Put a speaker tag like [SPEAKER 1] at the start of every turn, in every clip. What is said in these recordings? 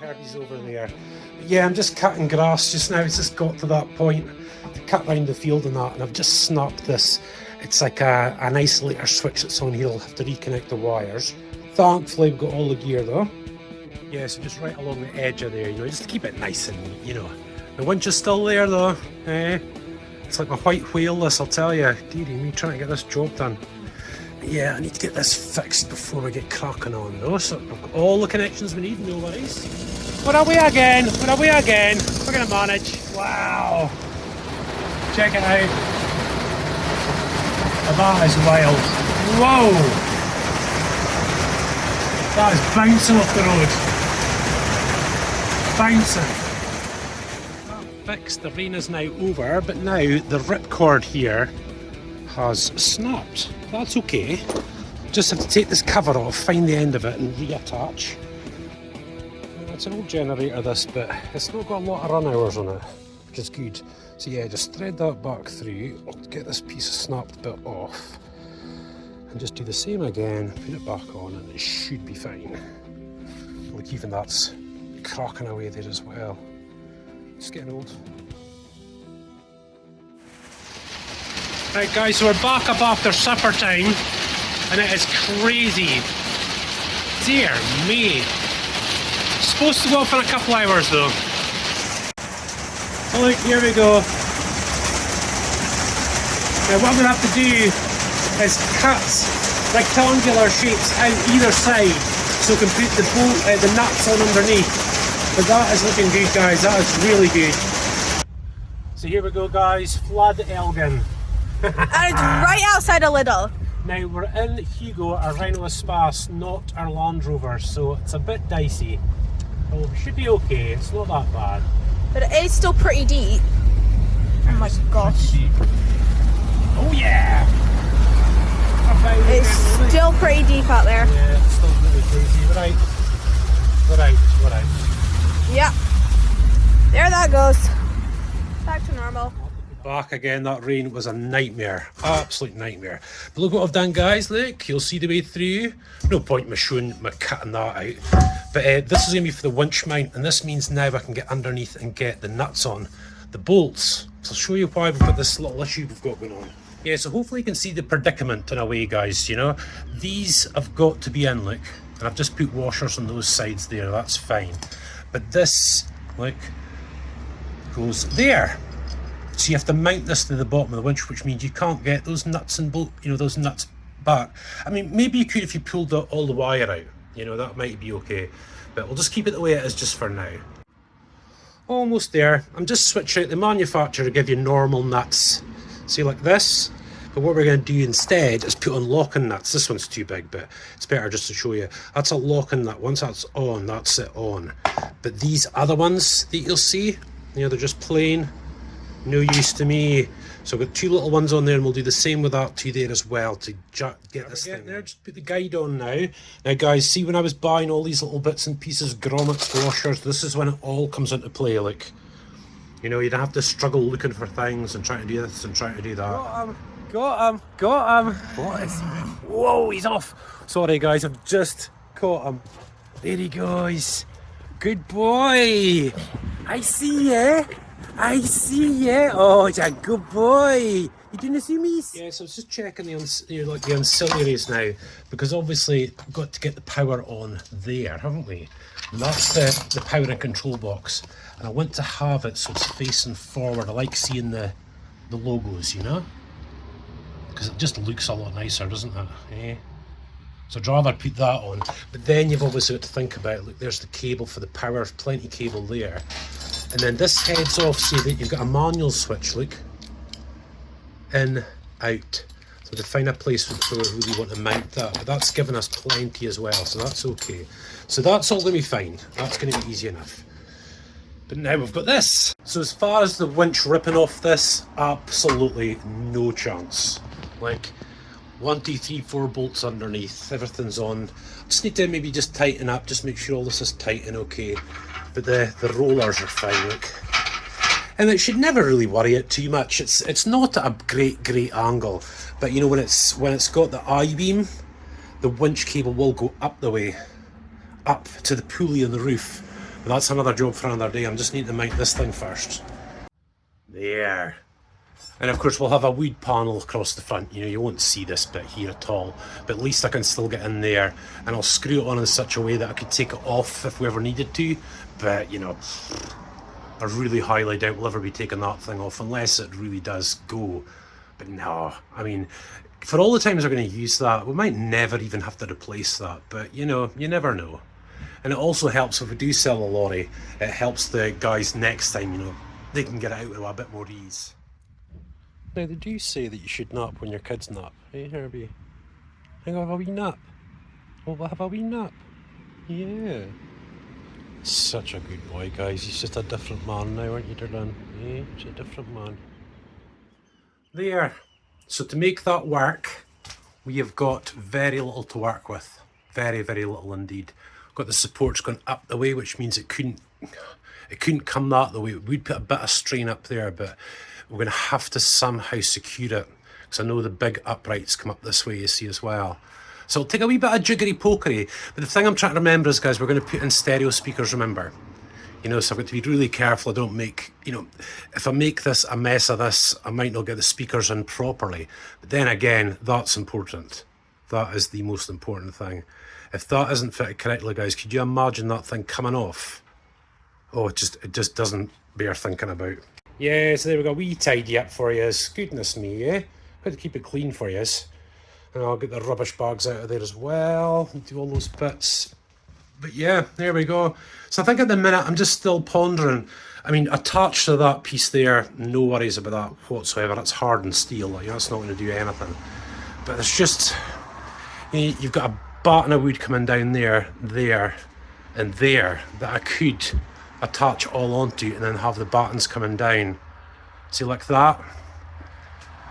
[SPEAKER 1] Kirby's over there. But yeah, I'm just cutting grass just now. It's just got to that point to cut round the field and that, and I've just snapped this. It's like an isolator switch that's on here. I'll have to reconnect the wires. Thankfully, we've got all the gear though. Yeah, so just right along the edge of there, you know, just to keep it nice and neat, you know. The winch is still there though, It's like my white whale this, I'll tell you. Dearie me, trying to get this job done. But yeah, I need to get this fixed before we get cracking on though, so I've got all the connections we need, no worries. What are we again? What are we again? We're gonna manage. Wow. Check it out. Oh, that is wild. Whoa! That is bouncing off the road. Bouncing. Fixed, the rain is now over, but now the ripcord here has snapped. That's okay. Just have to take this cover off, find the end of it and reattach. It's an old generator this, but it's not got a lot of run hours on it, which is good. So yeah, just thread that back through, I'll get this piece of snapped bit off and just do the same again, put it back on and it should be fine. Like even that's cracking away there as well. It's getting old. Right guys, so we're back up after supper time and it is crazy. Dear me. Supposed to go off in a couple hours though. Oh, look, here we go. Now what I'm going to have to do is cut rectangular shapes out either side so we can put the nuts on underneath. But that is looking good guys, that is really good. So here we go guys, Flood Elgin.
[SPEAKER 2] And it's right outside of Lidl.
[SPEAKER 1] Now we're in Hugo, our Rhino Espace, not our Land Rover, so it's a bit dicey. But we should be okay, it's not that bad.
[SPEAKER 2] But it is still pretty deep. Oh my gosh.
[SPEAKER 1] Oh yeah!
[SPEAKER 2] It's still pretty deep out there.
[SPEAKER 1] Yeah, it's still really crazy. We're out.
[SPEAKER 2] Yeah. There that goes. Back to normal.
[SPEAKER 1] Back again, that rain was a nightmare. Absolute nightmare. But look what I've done guys, look, you'll see the way through. No point me cutting that out. But this is going to be for the winch mount, and this means now I can get underneath and get the nuts on the bolts. So I'll show you why we've got this little issue we've got going on. Yeah, so hopefully you can see the predicament in a way guys, you know. These have got to be in, look. And I've just put washers on those sides there, that's fine. But this, look, goes there. So you have to mount this to the bottom of the winch, which means you can't get those nuts and bolt, you know, those nuts back. I mean, maybe you could if you pulled all the wire out, you know, that might be okay. But we'll just keep it the way it is just for now. Almost there. I'm just switching out the manufacturer to give you normal nuts. See, like this. But what we're going to do instead is put on locking nuts. This one's too big, but it's better just to show you. That's a locking nut. Once that's on, that's it on. But these other ones that you'll see, you know, they're just plain. No use to me. So I've got two little ones on there and we'll do the same with that two there as well to get this thing there. Just put the guide on now. Now guys, see when I was buying all these little bits and pieces, grommets, washers, this is when it all comes into play. Like, you know, you don't have to struggle looking for things and trying to do this and trying to do that. Got him. What is he doing? Whoa, he's off. Sorry guys, I've just caught him. There he goes. Good boy. I see ya. Oh, it's a good boy. You didn't see me? Yeah, so I was just checking the ancillaries now, because obviously we've got to get the power on there, haven't we? And that's the power and control box. And I want to have it so it's facing forward. I like seeing the logos, you know? Because it just looks a lot nicer, doesn't it? Yeah. So I'd rather put that on. But then you've obviously got to think about, look, there's the cable for the power, plenty cable there. And then this heads off so that you've got a manual switch, look. In, out. So to find a place where we really want to mount that. But that's given us plenty as well, so that's okay. So that's all going to be fine. That's going to be easy enough. But now we've got this. So as far as the winch ripping off this, absolutely no chance. Like 1, 2, 3, 4 bolts underneath, everything's on. Just need to maybe just tighten up, just make sure all this is tight and okay. But the rollers are fine, look. And it should never really worry it too much. It's not at a great angle, but you know, when it's got the I-beam, the winch cable will go up the way, up to the pulley on the roof. But that's another job for another day. I'm just need to mount this thing first. There. And of course we'll have a wood panel across the front. You know, you won't see this bit here at all, but at least I can still get in there, and I'll screw it on in such a way that I could take it off if we ever needed to. But you know, I really highly doubt we'll ever be taking that thing off unless it really does go. But no, I mean, for all the times we're going to use that, we might never even have to replace that, but you know, you never know. And it also helps if we do sell a lorry, it helps the guys next time, you know, they can get it out with a bit more ease. Now, they do say that you should nap when your kids nap. Hey, Herbie? Hang on, have a wee nap. Oh, we'll have a wee nap. Yeah. Such a good boy, guys. He's just a different man now, aren't you, Derlin? Yeah, he's a different man. There. So to make that work, we have got very little to work with. Very, very little indeed. Got the supports going up the way, which means it couldn't come that the way. We'd put a bit of strain up there, but we're going to have to somehow secure it, because I know the big uprights come up this way, you see, as well. So it'll take a wee bit of jiggery pokery, but the thing I'm trying to remember is, guys, we're going to put in stereo speakers, remember. You know, so I've got to be really careful I don't make, you know, if I make this a mess of this, I might not get the speakers in properly. But then again, that's important. That is the most important thing. If that isn't fitted correctly, guys, could you imagine that thing coming off? Oh, it just doesn't bear thinking about. Yeah, so there we go, wee tidy up for you. Goodness me, yeah? Got to keep it clean for you. And I'll get the rubbish bags out of there as well, and do all those bits. But yeah, there we go. So I think at the minute, I'm just still pondering. I mean, attached to that piece there, no worries about that whatsoever. That's hardened steel, like, that's not going to do anything. But it's just, you know, you've got a batten of wood coming down there, and there, that I could attach all onto and then have the battens coming down. See, like that.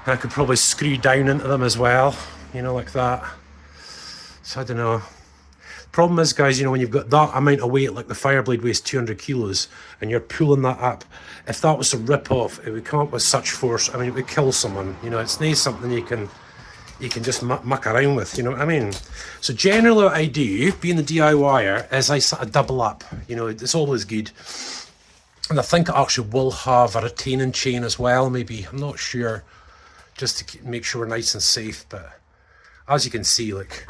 [SPEAKER 1] And I could probably screw down into them as well, you know, like that. So I don't know. Problem is, guys, you know, when you've got that amount of weight, like the Fireblade weighs 200 kilos, and you're pulling that up, if that was to rip off, it would come up with such force. I mean, it would kill someone. You know, it's not something you can just muck around with, you know what I mean? So generally what I do, being the DIYer, is I sort of double up. You know, it's always good. And I think I actually will have a retaining chain as well, maybe. I'm not sure, just to make sure we're nice and safe. But as you can see, like,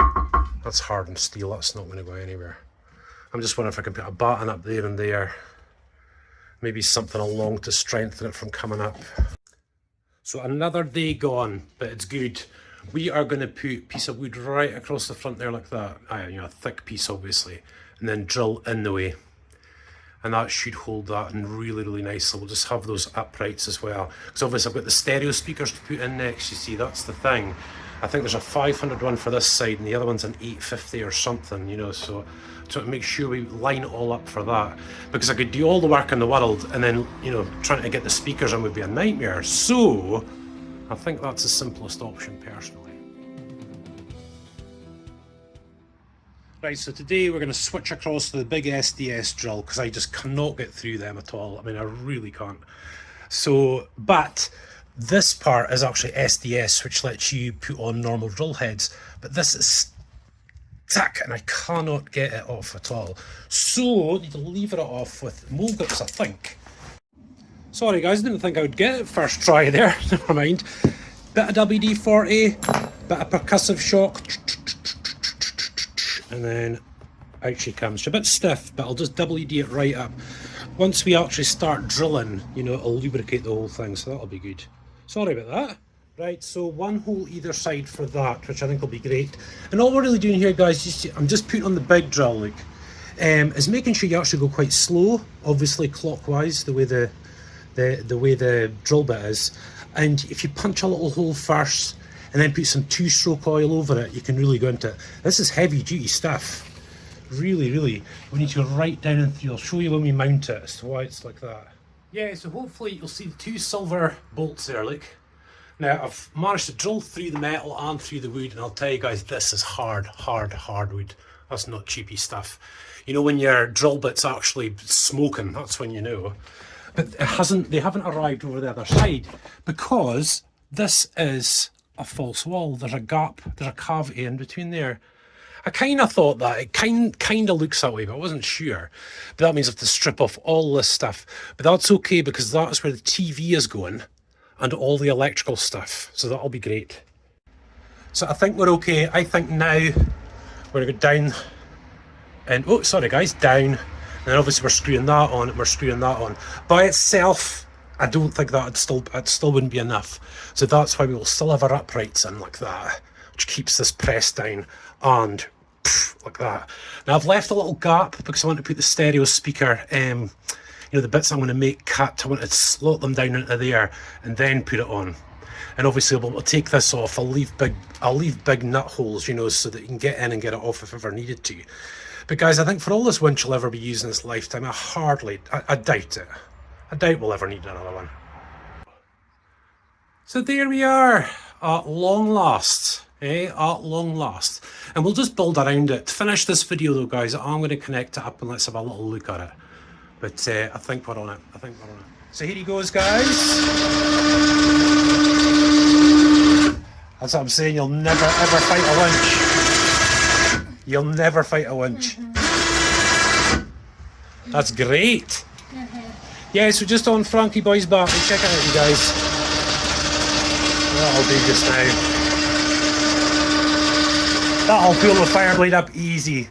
[SPEAKER 1] that's hardened steel. That's not going to go anywhere. I'm just wondering if I can put a batten up there and there. Maybe something along to strengthen it from coming up. So another day gone, but it's good. We are going to put a piece of wood right across the front there like that. You know, a thick piece obviously, and then drill in the way. And that should hold that in really, really nice. So we'll just have those uprights as well. Because obviously I've got the stereo speakers to put in next, you see, that's the thing. I think there's a 500 one for this side and the other one's an 850 or something, you know, so to make sure we line it all up for that. Because I could do all the work in the world and then, you know, trying to get the speakers in would be a nightmare. So I think that's the simplest option personally. Right, so today we're going to switch across to the big SDS drill because I just cannot get through them at all. I mean, I really can't. So, but this part is actually SDS, which lets you put on normal drill heads. But this is stuck and I cannot get it off at all. So, I need to lever it off with mole grips, I think. Sorry guys, didn't think I would get it first try there. Never mind. Bit of WD-40, bit of percussive shock. And then out she comes. She's a bit stiff, but I'll just WD it right up. Once we actually start drilling, you know, it'll lubricate the whole thing, so that'll be good. Sorry about that. Right, so one hole either side for that, which I think will be great. And all we're really doing here, guys, I'm just putting on the big drill, look, is making sure you actually go quite slow, obviously clockwise, the way the drill bit is. And if you punch a little hole first, and then put some two-stroke oil over it, you can really go into it. This is heavy-duty stuff. Really, really. We need to go right down and through. I'll show you when we mount it as to why it's like that. Yeah, so hopefully you'll see the two silver bolts there, look. Now, I've managed to drill through the metal and through the wood, and I'll tell you guys, this is hard wood. That's not cheapy stuff. You know, when your drill bit's actually smoking, that's when you know. But they haven't arrived over the other side, because this is a false wall. There's a gap, there's a cavity in between there. I kind of thought that. It kind of looks that way, but I wasn't sure. But that means I have to strip off all this stuff. But that's okay, because that's where the TV is going and all the electrical stuff. So that'll be great. So I think we're okay. I think now we're going to go down and, oh, sorry guys, down. And then obviously we're screwing that on and we're screwing that on. By itself, I don't think that it still wouldn't be enough. So that's why we will still have our uprights in like that, which keeps this pressed down and like that. Now I've left a little gap because I want to put the stereo speaker, you know, the bits I'm going to make cut, I want to slot them down into there and then put it on. And obviously I'll be able to take this off. I'll leave big nut holes, you know, so that you can get in and get it off if ever needed to. But guys, I think for all this winch will ever be used in its lifetime, I doubt it. I doubt we'll ever need another one. So there we are, at long last. At long last. And we'll just build around it. To finish this video though, guys, I'm going to connect it up and let's have a little look at it. But I think we're on it. So here he goes, guys. That's what I'm saying, you'll never ever fight a winch. You'll never fight a winch. That's great. Yeah, so just on Frankie Boy's back, check it out, you guys. That'll do just now. That'll pull the fire blade up easy.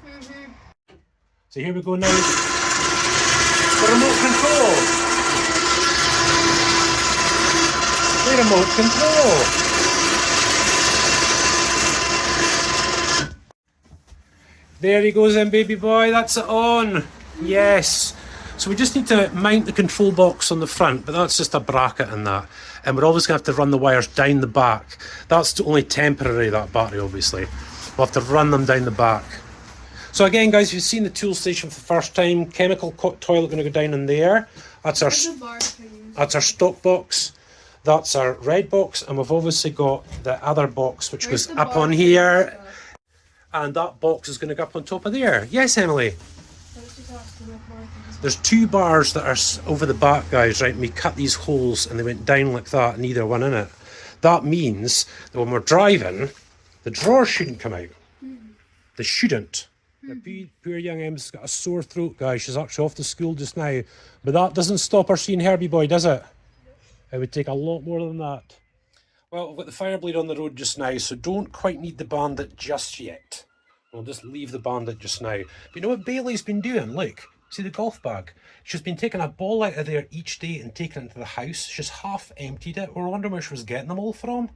[SPEAKER 1] So here we go now. The remote control. The remote control. There he goes then, baby boy. That's it on. Yes. So we just need to mount the control box on the front, but that's just a bracket in that. And we're always going to have to run the wires down the back. That's only temporary, that battery, obviously. We'll have to run them down the back. So again, guys, if you've seen the tool station for the first time, chemical toilet going to go down in there. That's our stock box. That's our red box. And we've obviously got the other box, which goes up on here. And that box is going to go up on top of there. Yes, Emily? There's two bars that are over the back, guys, right? And we cut these holes and they went down like that, and either one in it. That means that when we're driving, the drawers shouldn't come out. They shouldn't. Poor young Em's got a sore throat, guys. She's actually off to school just now. But that doesn't stop her seeing Herbie Boy, does it? It would take a lot more than that. Well, I've got the fire blade on the road just now, so don't quite need the bandit just yet. We'll just leave the bandit just now. But you know what Bailey's been doing? Look, see the golf bag? She's been taking a ball out of there each day and taking it into the house. She's half emptied it. We're wondering where she was getting them all from.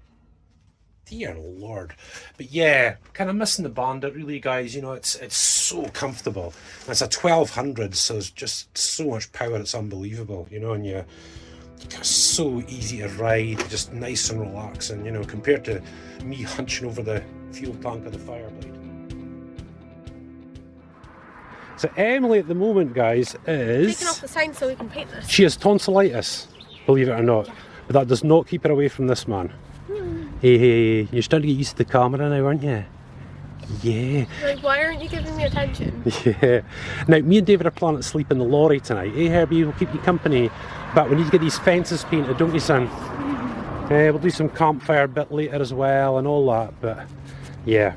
[SPEAKER 1] Dear Lord. But yeah, kind of missing the bandit really, guys. You know, it's so comfortable. And it's a 1200, so it's just so much power, it's unbelievable. You know, and it's so easy to ride, just nice and relaxing, you know, compared to me hunching over the fuel tank of the fire blade. So Emily at the moment, guys, is
[SPEAKER 2] taking off the sign so we can paint this.
[SPEAKER 1] She has tonsillitis, believe it or not, but that does not keep her away from this man. Hey, you're starting to get used to the camera now, aren't you? Yeah.
[SPEAKER 2] Like, why aren't you giving me attention?
[SPEAKER 1] Yeah. Now, me and David are planning to sleep in the lorry tonight. Hey, Herbie, we'll keep you company, but we need to get these fences painted, don't we, son? We'll do some campfire bit later as well and all that, but yeah.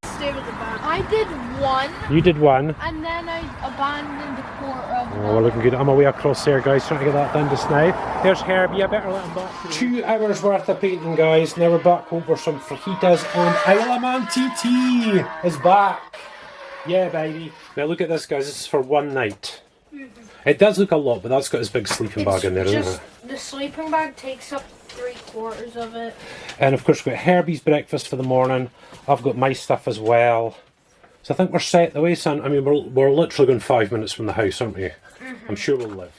[SPEAKER 2] Stay with the bag. I did one.
[SPEAKER 1] You did one.
[SPEAKER 2] And then I abandoned the quarter of
[SPEAKER 1] Oh, we're looking good. I'm away across there, guys, trying to get that done just now. There's Herbie, I better let him back. 2 hours worth of painting, guys. Now we're back home for some fajitas, and Isle of Man TT is back. Yeah, baby. Now look at this, guys. This is for one night. It does look a lot, but that's got his big sleeping bag in there, isn't it?
[SPEAKER 2] The sleeping bag takes up 3/4 of it.
[SPEAKER 1] And of course we've got Herbie's breakfast for the morning. I've got my stuff as well. So I think we're set the way, son. I mean, we're literally going 5 minutes from the house, aren't we? I'm sure we'll live.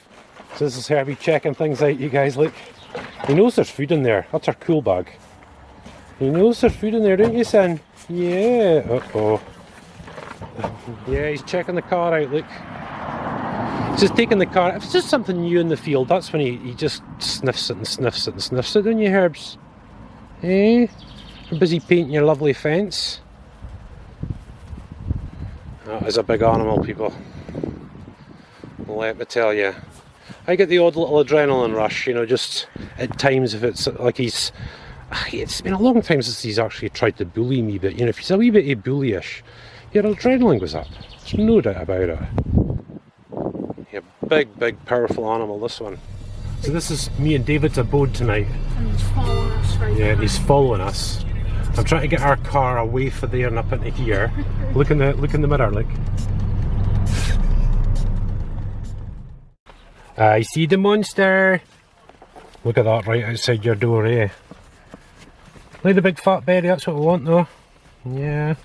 [SPEAKER 1] So this is Herbie checking things out, you guys. Look, he knows there's food in there. That's our cool bag. He knows there's food in there, don't you, son? Yeah. Uh-oh. Yeah, he's checking the car out, look. He's just taking the car. If it's just something new in the field, that's when he just sniffs it and sniffs it and sniffs it, don't you, Herbs? Eh? You're busy painting your lovely fence. That is a big animal, people. Let me tell you. I get the odd little adrenaline rush, you know, just at times if it's like it's been a long time since he's actually tried to bully me, but you know, if he's a wee bit bullyish, your adrenaline goes up. There's no doubt about it. Yeah, big, powerful animal, this one. So this is me and David's abode tonight.
[SPEAKER 2] And he's following us right now.
[SPEAKER 1] Yeah, he's following us. I'm trying to get our car away from there and up into here. Look in the mirror, look. I see the monster. Look at that right outside your door, eh? Look at the big fat berry, that's what we want though. Yeah.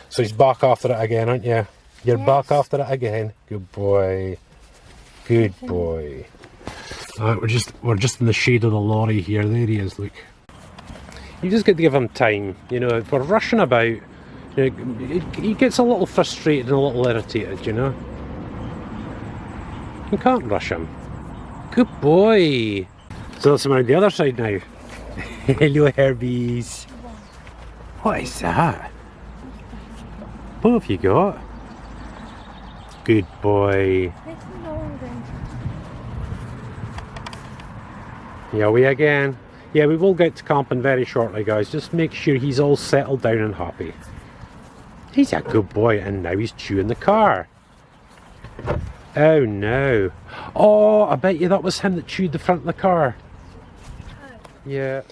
[SPEAKER 1] So he's back after it again, aren't you? You're back after it again. Good boy. Good boy. We're just in the shade of the lorry here. There he is, look. You just get to give him time, you know. If we're rushing about, you know, he gets a little frustrated and a little irritated, you know. You can't rush him. Good boy. So let's around the other side now. Hello, Herbies. What is that? What have you got? Good boy. Yeah, we again. Yeah, we will get to camping very shortly, guys. Just make sure he's all settled down and happy. He's a good boy, and now he's chewing the car. Oh no. Oh, I bet you that was him that chewed the front of the car. Yeah.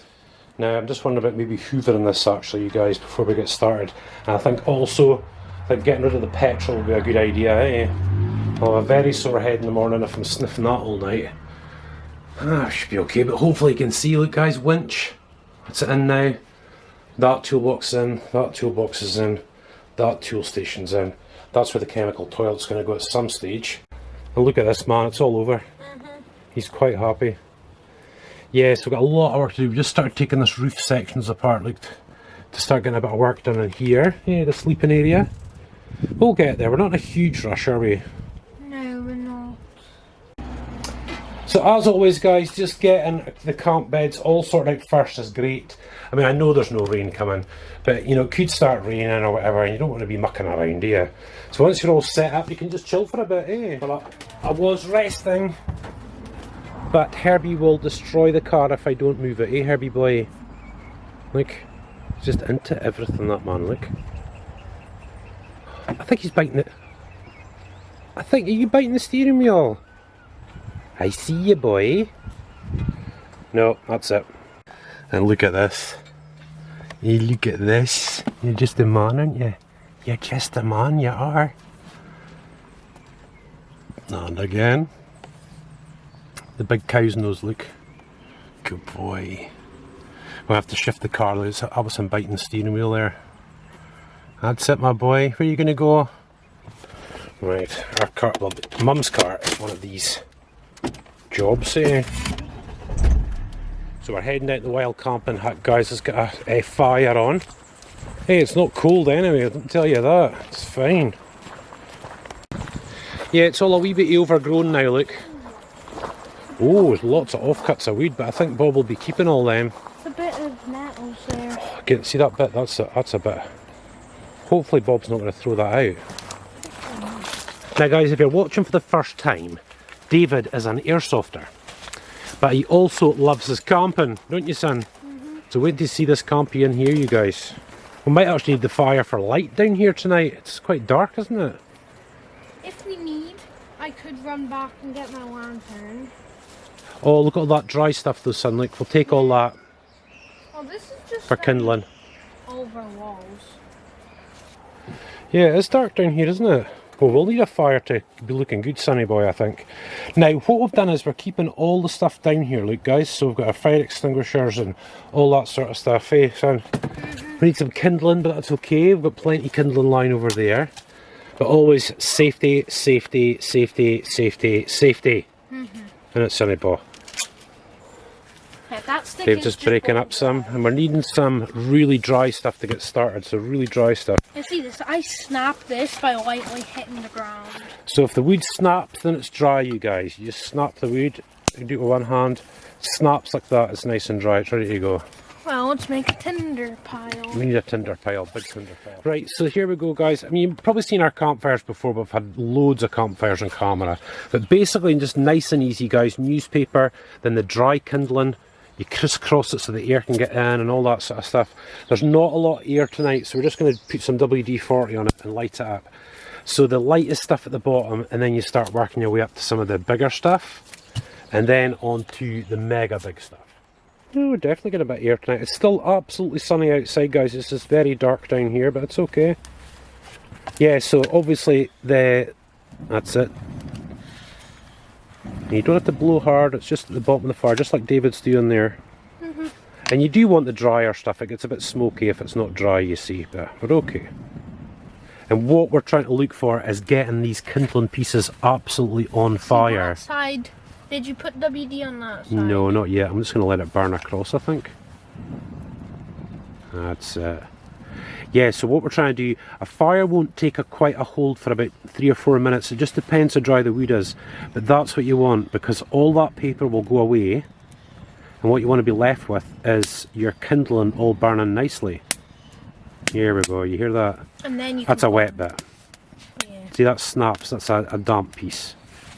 [SPEAKER 1] Now, I'm just wondering about maybe hoovering this actually, you guys, before we get started. And I think also that getting rid of the petrol would be a good idea, eh? I'll have a very sore head in the morning if I'm sniffing that all night. I should be okay, but hopefully you can see, look guys, winch. That's it in now. That toolbox in, that toolbox is in, that tool station's in. That's where the chemical toilet's going to go at some stage. And look at this man, it's all over. He's quite happy. Yes, we've got a lot of work to do. We just started taking this roof sections apart, like, to start getting a bit of work done in here. Yeah, the sleeping area. We'll get there, we're not in a huge rush, are we?
[SPEAKER 2] No, we're not.
[SPEAKER 1] So as always guys, just getting the camp beds all sorted out first is great. I mean, I know there's no rain coming, but you know, it could start raining or whatever, and you don't want to be mucking around, do you? So once you're all set up, you can just chill for a bit, eh? Well, I was resting, but Herbie will destroy the car if I don't move it, eh Herbie boy? Look, he's just into everything, that man, look. I think he's biting it. Are you biting the steering wheel? I see you, boy. No, that's it. And look at this. You look at this. You're just a man, aren't you? You're just a man, you are. And again. The big cow's nose, look. Good boy. We'll have to shift the car. There's Alison biting the steering wheel there. That's it, my boy. Where are you going to go? Right, our car, well, Mum's car is one of these jobs, eh? So we're heading out the wild camping hut, guys. It's got a fire on. Hey, it's not cold anyway, I didn't tell you that. It's fine. Yeah, it's all a wee bit overgrown now, look. Oh, there's lots of offcuts of weed, but I think Bob will be keeping all them.
[SPEAKER 2] It's a bit of nettles there.
[SPEAKER 1] Oh, see that bit? That's a bit. Hopefully Bob's not going to throw that out. Now guys, if you're watching for the first time, David is an airsofter, but he also loves his camping, don't you, son? So wait to see this campy in here, you guys. We might actually need the fire for light down here tonight. It's quite dark, isn't it?
[SPEAKER 2] If we need, I could run back and get my lantern.
[SPEAKER 1] Oh, look at all that dry stuff though, son. Like, we'll take all that
[SPEAKER 2] Oh, this is just
[SPEAKER 1] for kindling.
[SPEAKER 2] over walls.
[SPEAKER 1] Yeah, it's dark down here, isn't it? Well, we'll need a fire to be looking good, sonny boy, I think. Now, what we've done is we're keeping all the stuff down here, look, guys. So we've got our fire extinguishers and all that sort of stuff, eh, son? We need some kindling, but that's okay. We've got plenty of kindling lying over there. But always safety, safety, safety, safety, safety. And it's sonny boy. They've just breaking up some, and we're needing some really dry stuff to get started, so really dry stuff.
[SPEAKER 2] You see this? I snapped this by lightly hitting the ground.
[SPEAKER 1] So if the wood snaps, then it's dry, you guys. You just snap the wood, you can do it with one hand, snaps like that, it's nice and dry, it's ready to go.
[SPEAKER 2] Well, let's make a tinder pile.
[SPEAKER 1] We need a tinder pile, big tinder pile. Right, so here we go, guys. I mean, you've probably seen our campfires before, but we've had loads of campfires on camera. But basically, just nice and easy, guys. Newspaper, then the dry kindling. You crisscross it so the air can get in and all that sort of stuff. There's not a lot of air tonight, so we're just going to put some WD-40 on it and light it up. So the lightest stuff at the bottom, and then you start working your way up to some of the bigger stuff, and then on to the mega big stuff. Oh, we're definitely getting a bit of air tonight. It's still absolutely sunny outside, guys. It's just very dark down here, but it's okay. Yeah, so obviously that's it. You don't have to blow hard, it's just at the bottom of the fire, just like David's doing there. And you do want the drier stuff. It gets a bit smoky if it's not dry, you see, but we're okay. And what we're trying to look for is getting these kindling pieces absolutely on fire.
[SPEAKER 2] That side, did you put WD on that side?
[SPEAKER 1] No, not yet. I'm just going to let it burn across, I think. That's it. Yeah, so what we're trying to do, a fire won't take quite a hold for about 3 or 4 minutes. It just depends how dry the wood is. But that's what you want, because all that paper will go away. And what you want to be left with is your kindling all burning nicely. Here we go, you hear that?
[SPEAKER 2] And then you
[SPEAKER 1] That's a wet bit.
[SPEAKER 2] Yeah.
[SPEAKER 1] See, that snaps, that's a damp piece.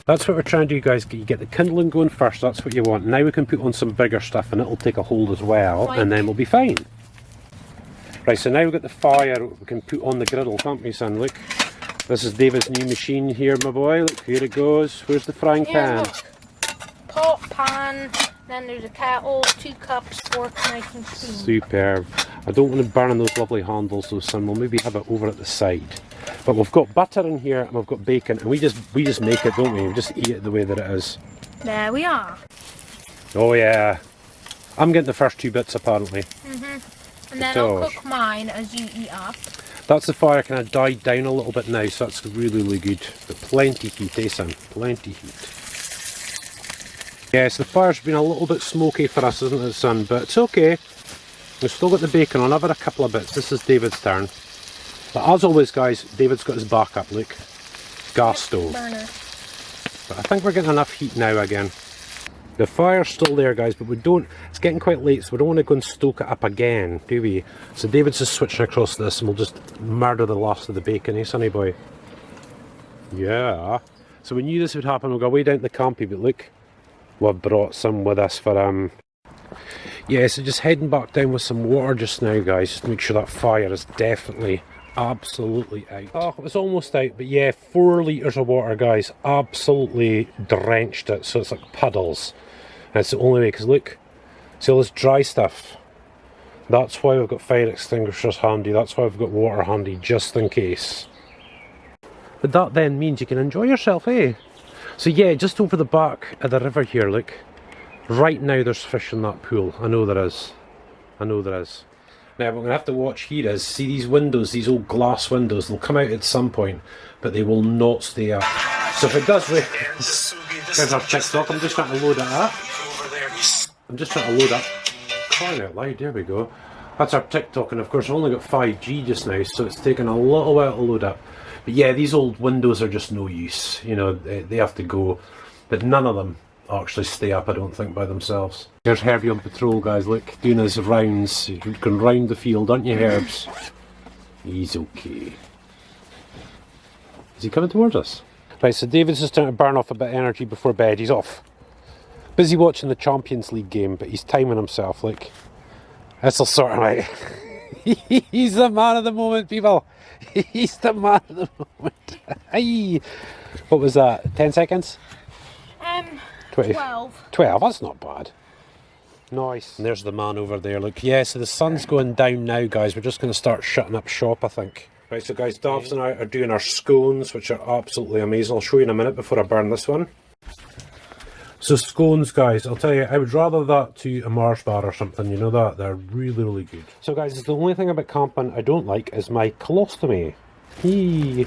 [SPEAKER 1] That's what we're trying to do, guys. You get the kindling going first, that's what you want. Now we can put on some bigger stuff and it'll take a hold as well, and then we'll be fine. Right, so now we've got the fire we can put on the griddle, can't we, son? Look, this is David's new machine here, my boy. Look, here it goes. Where's the frying pan?
[SPEAKER 2] Look. Pot, pan, then there's a kettle, 2 cups, fork, knife and spoon.
[SPEAKER 1] Superb. I don't want to burn those lovely handles though, son. We'll maybe have it over at the side. But we've got butter in here and we've got bacon, and we just make it, don't we? We just eat it the way that it is.
[SPEAKER 2] There we are.
[SPEAKER 1] Oh yeah. I'm getting the first 2 bits apparently.
[SPEAKER 2] And then I'll cook mine as you eat up.
[SPEAKER 1] That's the fire kind of died down a little bit now, so that's really, really good. But plenty heat, eh, son? Plenty heat. Yes, the fire's been a little bit smoky for us, isn't it, son? But it's okay. We've still got the bacon on. I've had a couple of bits. This is David's turn. But as always, guys, David's got his backup, look. Gas stove.
[SPEAKER 2] Burner.
[SPEAKER 1] But I think we're getting enough heat now again. The fire's still there, guys, but it's getting quite late, so we don't want to go and stoke it up again, do we? So David's just switching across this, and we'll just murder the last of the bacon, eh, sonny boy? Yeah. So we knew this would happen. We'll go way down to the campy, but look, we've brought some with us for, yeah, so just heading back down with some water just now, guys, just to make sure that fire is definitely, absolutely out. Oh, it was almost out, but yeah, 4 litres of water, guys, absolutely drenched it, so it's like puddles. And it's the only way, because look, see all this dry stuff? That's why we've got fire extinguishers handy, that's why we've got water handy, just in case. But that then means you can enjoy yourself, eh? So yeah, just over the back of the river here, look. Right now there's fish in that pool. I know there is. I know there is. Now what we're going to have to watch here is, see these windows, these old glass windows, they'll come out at some point, but they will not stay up. So if it does rain, there's our TikTok, I'm just trying to load it up. I'm just trying to load up. Crying out loud, there we go. That's our TikTok, and of course I've only got 5G just now, so it's taken a little while to load up. But yeah, these old windows are just no use, you know, they have to go. But none of them actually stay up, I don't think, by themselves. Here's Herbie on patrol, guys, look, doing his rounds. He's going round the field, aren't you, Herbs? He's okay. Is he coming towards us? Right, so David's just trying to burn off a bit of energy before bed. He's off. Busy watching the Champions League game, but he's timing himself, like. This'll sort him out. He's the man of the moment, people. He's the man of the moment. Hey, what was that? 10 seconds?
[SPEAKER 2] 12.
[SPEAKER 1] 12, that's not bad. Nice. And there's the man over there. Look, yeah, so the sun's going down now, guys. We're just going to start shutting up shop, I think. Right, so guys, Davs and I are doing our scones, which are absolutely amazing. I'll show you in a minute before I burn this one. So scones, guys, I'll tell you, I would rather that to a Mars bar or something, you know that? They're really, really good. So guys, the only thing about camping I don't like is my colostomy. Eee.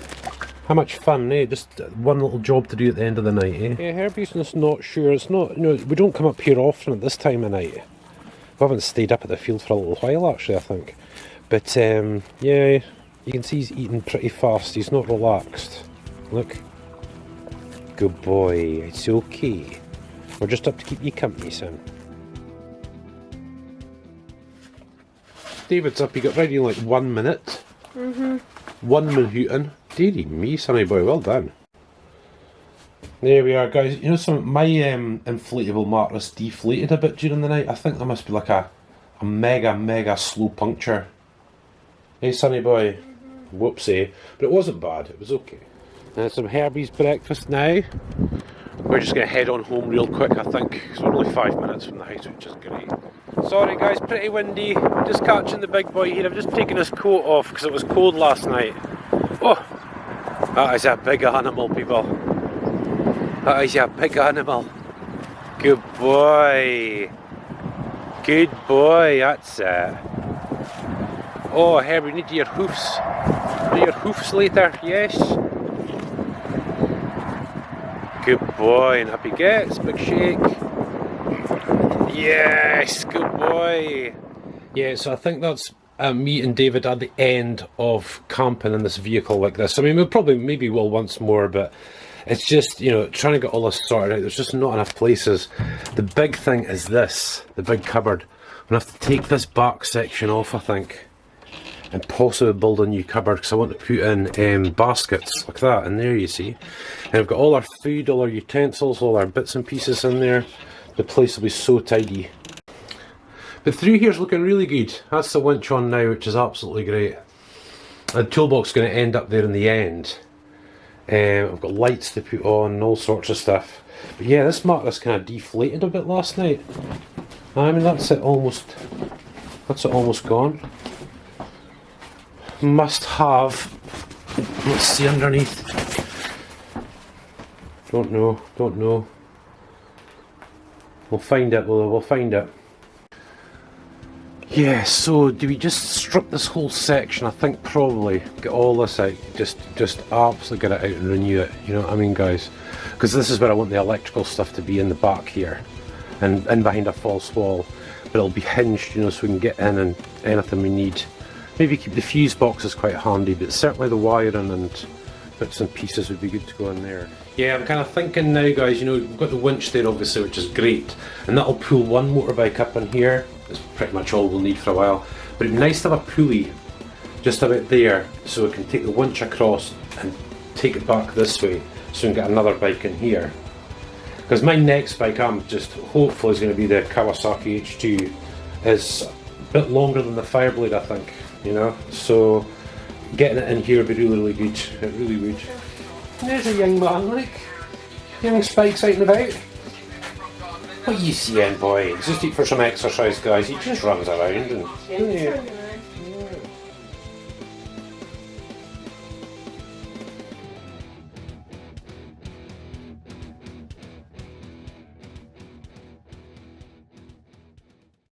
[SPEAKER 1] How much fun, eh? Just one little job to do at the end of the night, eh? Yeah, Herbie's just not sure. It's not, you know, we don't come up here often at this time of night. We haven't stayed up at the field for a little while, actually, I think. But, yeah, you can see he's eating pretty fast. He's not relaxed. Look. Good boy. It's okay. We're just up to keep you company, son. David's up. He got ready in like 1 minute. 1 minute in. Dearie me, sonny boy. Well done. There we are, guys. You know, my inflatable mattress deflated a bit during the night. I think there must be like a mega slow puncture. Hey, sonny boy. Whoopsie. But it wasn't bad. It was okay. Some Herbie's breakfast now. We're just going to head on home real quick, I think, because we're only 5 minutes from the house, which is great. Sorry guys, pretty windy. Just catching the big boy here. I've just taken his coat off because it was cold last night. Oh, that is a big animal, people. That is a big animal. Good boy. Good boy, that's it. Oh, Herbie, we need your hoofs. Need your hoofs later, yes. Good boy, and up he gets, big shake. Yes, good boy. Yeah, so I think that's me and David at the end of camping in this vehicle like this. I mean, maybe will once more, but it's just, you know, trying to get all this sorted out. There's just not enough places. The big thing is this, the big cupboard. I'm going to have to take this back section off, I think, and possibly build a new cupboard, because I want to put in baskets like that in there, you see. And I've got all our food, all our utensils, all our bits and pieces in there. The place will be so tidy. But through here's looking really good. That's the winch on now, which is absolutely great. And the toolbox is going to end up there in the end. I've got lights to put on and all sorts of stuff. But yeah, this mattress kind of deflated a bit last night. I mean, that's it almost gone. Must have, let's see underneath. Don't know. We'll find it, we'll find it. Yeah, so do we just strip this whole section? I think probably get all this out, just absolutely get it out and renew it, you know what I mean, guys? Because this is where I want the electrical stuff to be, in the back here and in behind a false wall, but it'll be hinged, you know, so we can get in and anything we need. Maybe keep the fuse boxes quite handy, but certainly the wiring and bits and pieces would be good to go in there. Yeah, I'm kind of thinking now, guys, you know, we've got the winch there obviously, which is great, and that'll pull one motorbike up in here. That's pretty much all we'll need for a while, but it'd be nice to have a pulley just about there, so we can take the winch across and take it back this way, so we can get another bike in here. Because my next bike, I'm just hopefully is going to be the Kawasaki H2, is a bit longer than the Fireblade, I think, you know, so getting it in here would be really good, it really would. There's a young man, like, young Spike's out and about. What are you seeing, boy? He's just eat for some exercise, guys. He just runs around and...